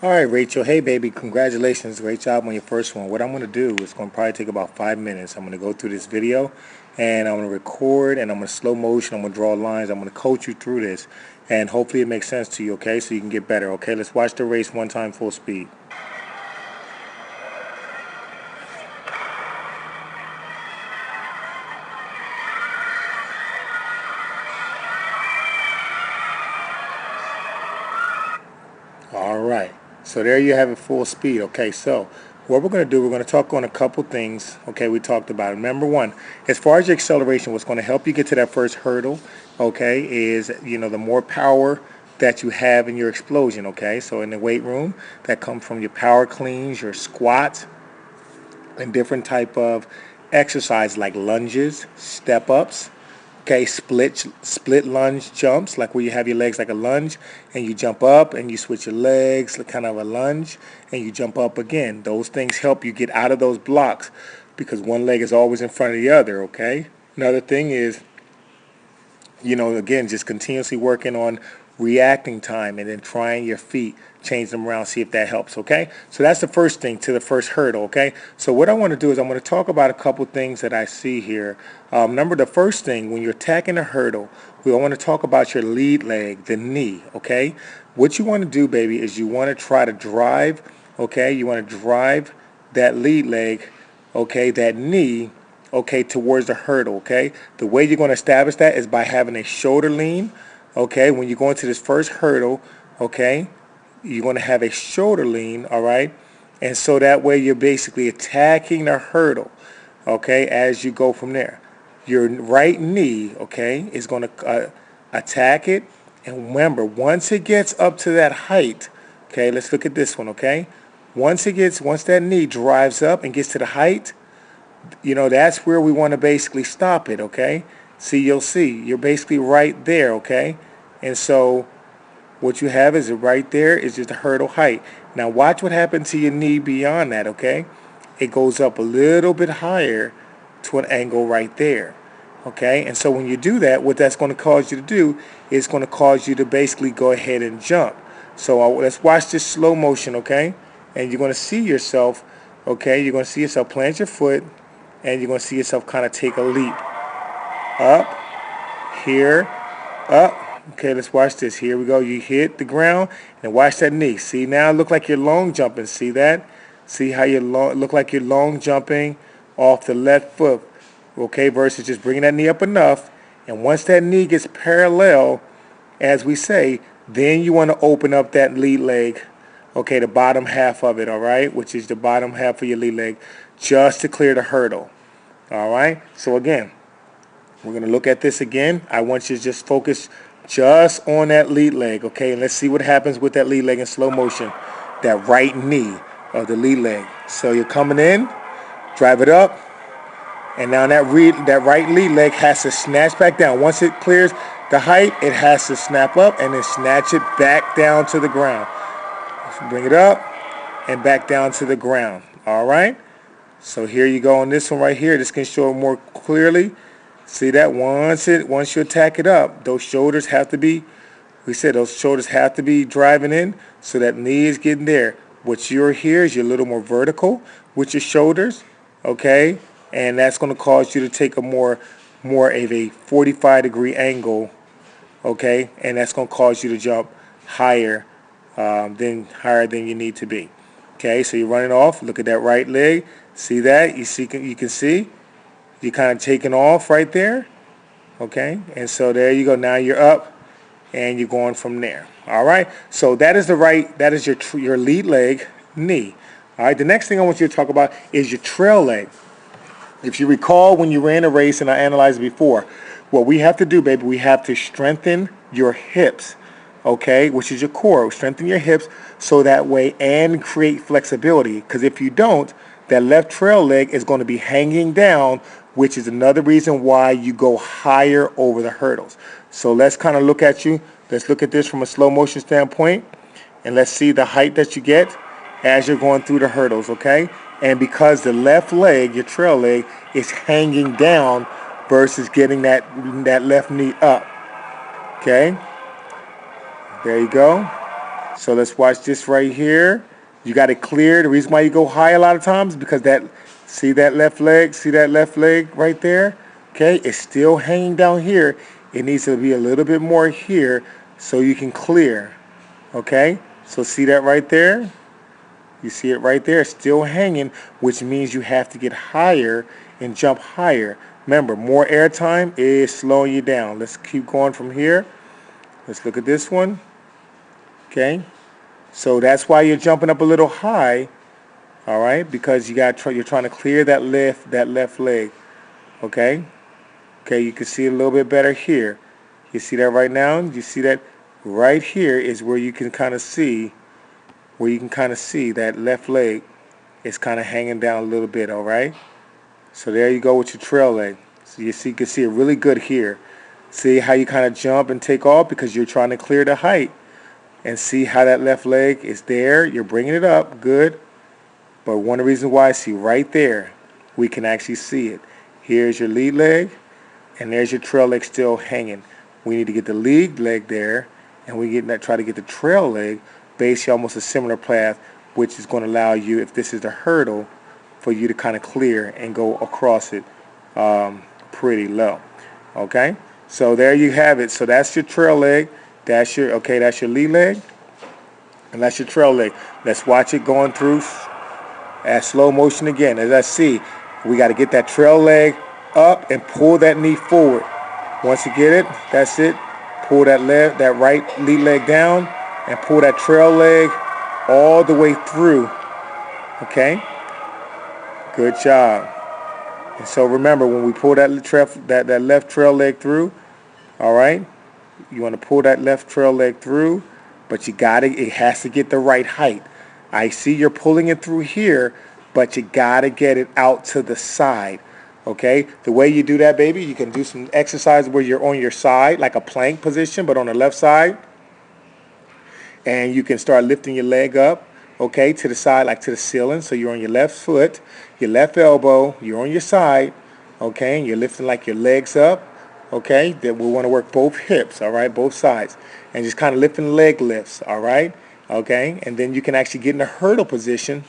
All right, Rachel. Hey, baby. Congratulations. Great job on your first one. What I'm going to do is going to probably take about 5 minutes. I'm going to go through this video and I'm going to record and I'm going to slow motion. I'm going to draw lines. I'm going to coach you through this and hopefully it makes sense to you, okay? So you can get better, okay? Let's watch the race one time full speed. All right. So there you have it full speed. Okay. So what we're going to do, we're going to talk on a couple things. Okay. We talked about it. Number one, as far as your acceleration, what's going to help you get to that first hurdle, okay, is, the more power that you have in your explosion. Okay. So in the weight room, that comes from your power cleans, your squats, and different type of exercise like lunges, step ups. Okay, split lunge jumps, like where you have your legs like a lunge and you jump up and you switch your legs, like kind of a lunge, and you jump up again. Those things help you get out of those blocks because one leg is always in front of the other, okay? Another thing is, again, just continuously working on reacting time and then trying your feet, change them around, see if that helps, okay? So that's the first thing to the first hurdle, okay? So what I want to do is I'm going to talk about a couple things that I see here. Number the first thing, when you're attacking a hurdle, we want to talk about your lead leg, the knee, okay? What you want to do, baby, is you want to try to drive, okay? You want to drive that lead leg, okay, that knee, okay, towards the hurdle, okay? The way you're going to establish that is by having a shoulder lean, okay? When you go into this first hurdle, okay, you're going to have a shoulder lean, all right? And so that way you're basically attacking the hurdle, okay, as you go from there. Your right knee, okay, is going to attack it. And remember, once it gets up to that height, okay, let's look at this one, okay? Once that knee drives up and gets to the height, that's where we want to basically stop it, okay? See, you'll see. You're basically right there, okay? And so what you have is right there is just a hurdle height. Now watch what happens to your knee beyond that, okay? It goes up a little bit higher to an angle right there, okay? And so when you do that, what that's going to cause you to do is going to cause you to basically go ahead and jump. So let's watch this slow motion, okay? And you're going to see yourself, okay? You're going to see yourself plant your foot, and you're going to see yourself kind of take a leap. Up, here, up. Okay, let's watch this. Here we go. You hit the ground, and watch that knee. See, now it look like you're long jumping. See that? See how you look like you're long jumping off the left foot, okay, versus just bringing that knee up enough. And once that knee gets parallel, as we say, then you want to open up that lead leg, okay, the bottom half of it, all right, which is the bottom half of your lead leg, just to clear the hurdle, all right? So again, we're going to look at this again. I want you to just focus just on that lead leg, okay? And let's see what happens with that lead leg in slow motion, that right knee of the lead leg. So you're coming in, drive it up, and now that right lead leg has to snatch back down. Once it clears the height, it has to snap up and then snatch it back down to the ground. Bring it up and back down to the ground, all right? So here you go on this one right here. This can show more clearly. See that once you attack it up, those shoulders have to be, those shoulders have to be driving in so that knee is getting there. What you're here is you're a little more vertical with your shoulders, okay? And that's going to cause you to take a more of a 45-degree angle, okay? And that's going to cause you to jump higher than you need to be. Okay, so you're running off. Look at that right leg. See that? You can see you're kind of taking off right there. Okay, and so there you go. Now you're up, and you're going from there. All right. So that is your lead leg, knee. All right. The next thing I want you to talk about is your trail leg. If you recall when you ran a race, and I analyzed it before, what we have to do, baby, we have to strengthen your hips. Okay, which is your core. Strengthen your hips so that way and create flexibility. Because if you don't, that left trail leg is going to be hanging down, which is another reason why you go higher over the hurdles. So let's kind of look at you. Let's look at this from a slow motion standpoint, and let's see the height that you get as you're going through the hurdles, okay? And because the left leg, your trail leg, is hanging down versus getting that left knee up, okay? There you go. So let's watch this right here. You got it clear. The reason why you go high a lot of times is because see that left leg right there? Okay, it's still hanging down here. It needs to be a little bit more here so you can clear. Okay, so see that right there? You see it right there, still hanging, which means you have to get higher and jump higher. Remember, more air time is slowing you down. Let's keep going from here. Let's look at this one. Okay, so that's why you're jumping up a little high. All right, because you're trying to clear that left leg. Okay, you can see it a little bit better here. You see that right now? You see that right here is where you can kind of see. That left leg is kind of hanging down a little bit, all right? So there you go with your trail leg. So you can see it really good here. See how you kind of jump and take off because you're trying to clear the height. And see how that left leg is there. You're bringing it up, good. But one of the reasons why, see right there, we can actually see it. Here's your lead leg, and there's your trail leg still hanging. We need to get the lead leg there, and try to get the trail leg basically almost a similar path, which is going to allow you, if this is the hurdle, for you to kind of clear and go across it pretty low. Okay, so there you have it. So that's your trail leg. That's your lead leg, and that's your trail leg. Let's watch it going through at slow motion again. As I see, we got to get that trail leg up and pull that knee forward. Once you get it, that's it. Pull that right lead leg down and pull that trail leg all the way through. Okay? Good job. And so remember, when we pull that left trail leg through, all right, you want to pull that left trail leg through, but it has to get the right height. I see you're pulling it through here, but you got to get it out to the side. Okay? The way you do that, baby, you can do some exercise where you're on your side, like a plank position, but on the left side. And you can start lifting your leg up, okay, to the side, like to the ceiling. So you're on your left foot, your left elbow, you're on your side, okay, and you're lifting like your legs up, okay. Then we want to work both hips, all right, both sides, and just kind of lifting leg lifts, all right, okay. And then you can actually get in a hurdle position,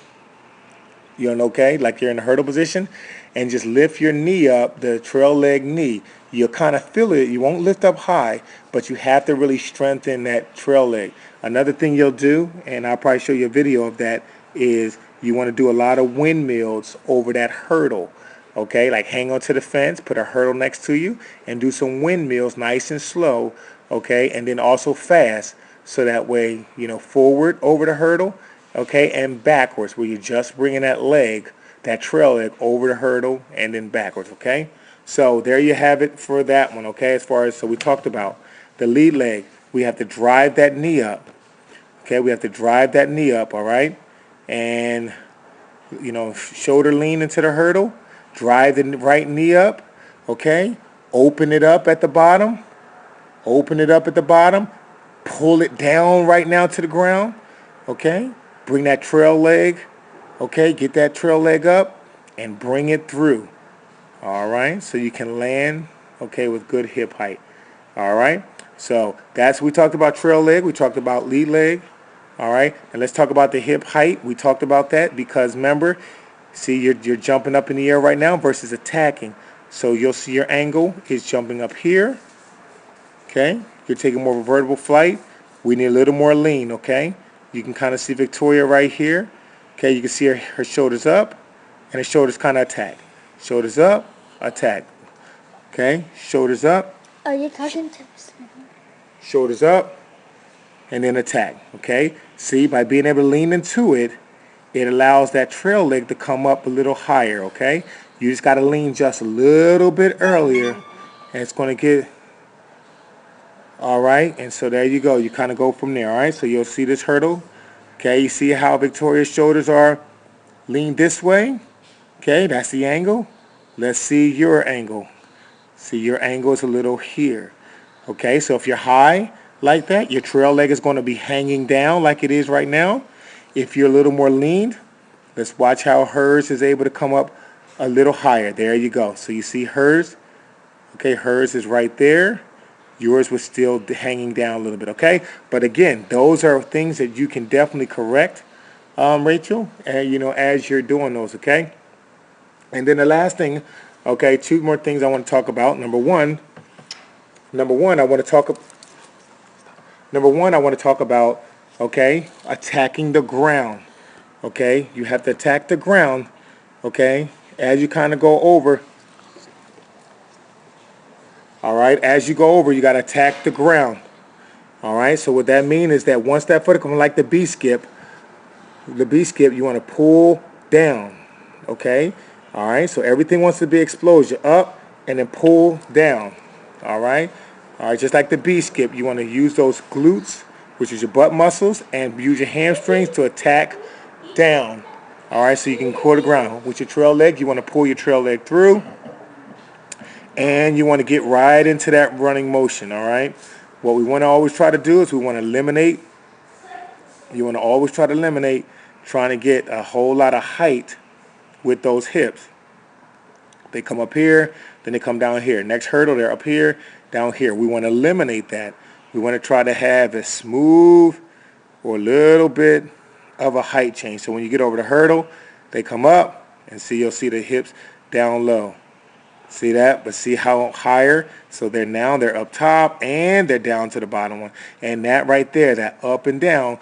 like you're in a hurdle position, and just lift your knee up, the trail leg knee. You'll kind of feel it. You won't lift up high, but you have to really strengthen that trail leg. Another thing you'll do, and I'll probably show you a video of that, is you want to do a lot of windmills over that hurdle. Okay, like hang on to the fence, put a hurdle next to you, and do some windmills nice and slow, okay, and then also fast, so that way, forward over the hurdle, okay, and backwards, where you're just bringing that trail leg over the hurdle and then backwards, okay? So there you have it for that one, okay? So we talked about the lead leg. We have to drive that knee up, okay? We have to drive that knee up, all right? And, shoulder lean into the hurdle, drive the right knee up, okay? Open it up at the bottom, pull it down right now to the ground, okay? Bring that trail leg, okay? Get that trail leg up and bring it through. All right, so you can land, okay, with good hip height. All right, so we talked about trail leg, we talked about lead leg. All right, and let's talk about the hip height. We talked about that because remember, see, you're jumping up in the air right now versus attacking. So you'll see your angle is jumping up here. Okay, you're taking more of a vertical flight. We need a little more lean. Okay, you can kind of see Victoria right here. Okay, you can see her shoulders up, and her shoulders kind of attack. Shoulders up, attack. Okay, shoulders up. Are you talking to us? Shoulders up, and then attack. Okay, see, by being able to lean into it, it allows that trail leg to come up a little higher. Okay, you just got to lean just a little bit earlier, and it's going to get. All right, and so there you go. You kind of go from there. All right, so you'll see this hurdle. Okay, you see how Victoria's shoulders are leaned this way. Okay, that's the angle. Let's see your angle. See, your angle is a little here. Okay, so if you're high like that, your trail leg is going to be hanging down like it is right now. If you're a little more leaned, let's watch how hers is able to come up a little higher. There you go. So you see hers. Okay, hers is right there. yours was still hanging down a little bit, okay? But again, those are things that you can definitely correct, Rachel, and as you're doing those, okay? And then the last thing, okay, two more things I want to talk about. Number one, I want to talk. Number one, I want to talk about, okay, attacking the ground. Okay, you have to attack the ground. Okay, as you kind of go over. All right, as you go over, you got to attack the ground. All right, so what that means is that once that foot comes, like the B skip, you want to pull down. Okay, all right, so everything wants to be explosion up and then pull down. All right, just like the B skip, you want to use those glutes, which is your butt muscles, and use your hamstrings to attack down. All right, so you can pull the ground. With your trail leg, you want to pull your trail leg through, and you want to get right into that running motion. All right, what we want to always try to do is we want to eliminate. You want to always try to eliminate trying to get a whole lot of height with those hips. They come up here, then they come down here. Next hurdle, they're up here, down here. We want to eliminate that. We want to try to have a smooth or a little bit of a height change. So when you get over the hurdle, they come up, and you'll see the hips down low. See that? But see how higher? So they're up top and they're down to the bottom one. And that right there, that up and down,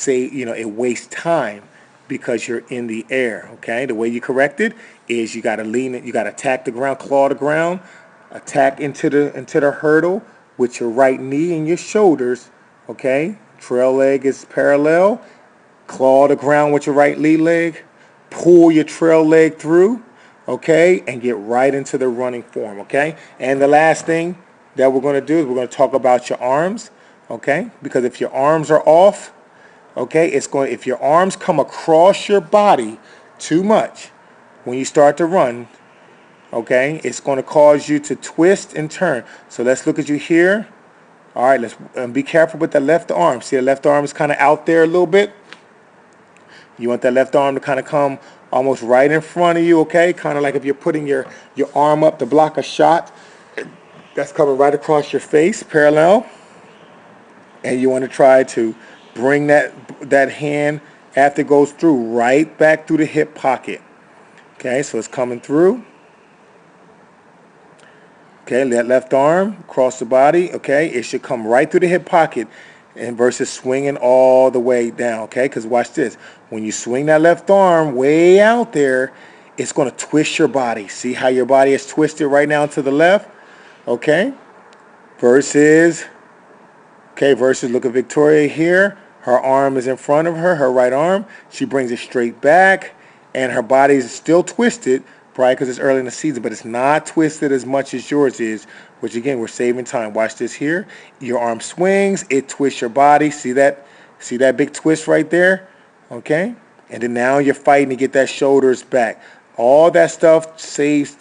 it wastes time because you're in the air. Okay? The way you correct it is you got to lean it, you got to attack the ground, claw the ground, attack into the hurdle with your right knee and your shoulders. Okay? Trail leg is parallel. Claw the ground with your right lead leg. Pull your trail leg through. Okay, and get right into the running form, okay? And the last thing that we're going to do is we're going to talk about your arms, okay? Because if your arms are off, okay, if your arms come across your body too much when you start to run, okay, it's going to cause you to twist and turn. So let's look at you here. All right, let's be careful with the left arm. See, the left arm is kind of out there a little bit. You want that left arm to kind of come almost right in front of you, okay? Kind of like if you're putting your arm up to block a shot. That's coming right across your face, parallel. And you want to try to bring that hand after it goes through right back through the hip pocket. Okay, so it's coming through. Okay, that left arm across the body, okay? It should come right through the hip pocket and versus swinging all the way down, okay? Because watch this. When you swing that left arm way out there, it's going to twist your body. See how your body is twisted right now to the left? Okay? Versus, look at Victoria here. Her arm is in front of her right arm. She brings it straight back, and her body is still twisted, probably because it's early in the season, but it's not twisted as much as yours is, which again, we're saving time. Watch this here. Your arm swings, it twists your body. See that big twist right there? Okay? And then now you're fighting to get that shoulders back. All that stuff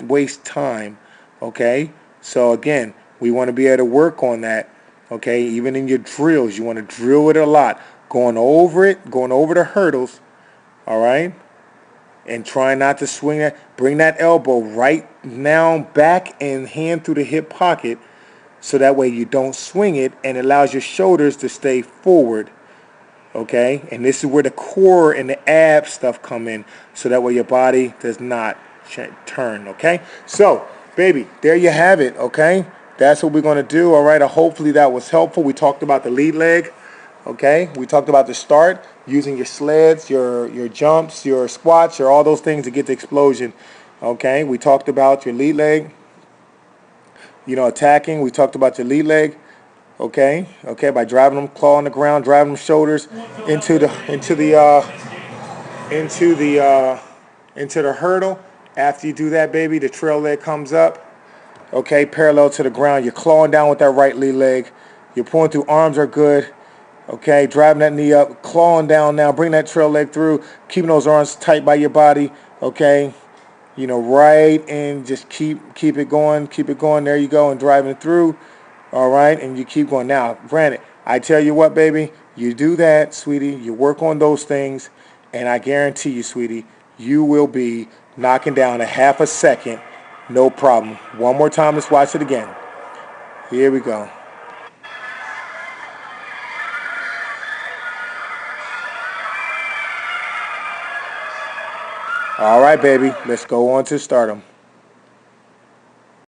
wastes time. Okay? So again, we want to be able to work on that. Okay? Even in your drills, you want to drill it a lot. Going over the hurdles. All right? And try not to swing that. Bring that elbow right now back and hand through the hip pocket so that way you don't swing it and it allows your shoulders to stay forward. Okay? And this is where the core and the ab stuff come in so that way your body does not turn. Okay? So, baby, there you have it. Okay? That's what we're going to do. All right? Hopefully that was helpful. We talked about the lead leg. Okay? We talked about the start, using your sleds, your jumps, your squats, or all those things to get the explosion. Okay? We talked about your lead leg, attacking. We talked about your lead leg. Okay? Okay, by driving them, claw on the ground, driving them shoulders into the hurdle. After you do that, baby, the trail leg comes up. Okay, parallel to the ground. You're clawing down with that right lead leg. You're pulling through. Arms are good. Okay, driving that knee up, clawing down now, bring that trail leg through, keeping those arms tight by your body, okay? Right, and just keep it going, there you go, and driving through, all right? And you keep going. Now, granted, I tell you what, baby, you do that, sweetie, you work on those things, and I guarantee you, sweetie, you will be knocking down a half a second, no problem. One more time, let's watch it again. Here we go. All right, baby. Let's go on to stardom.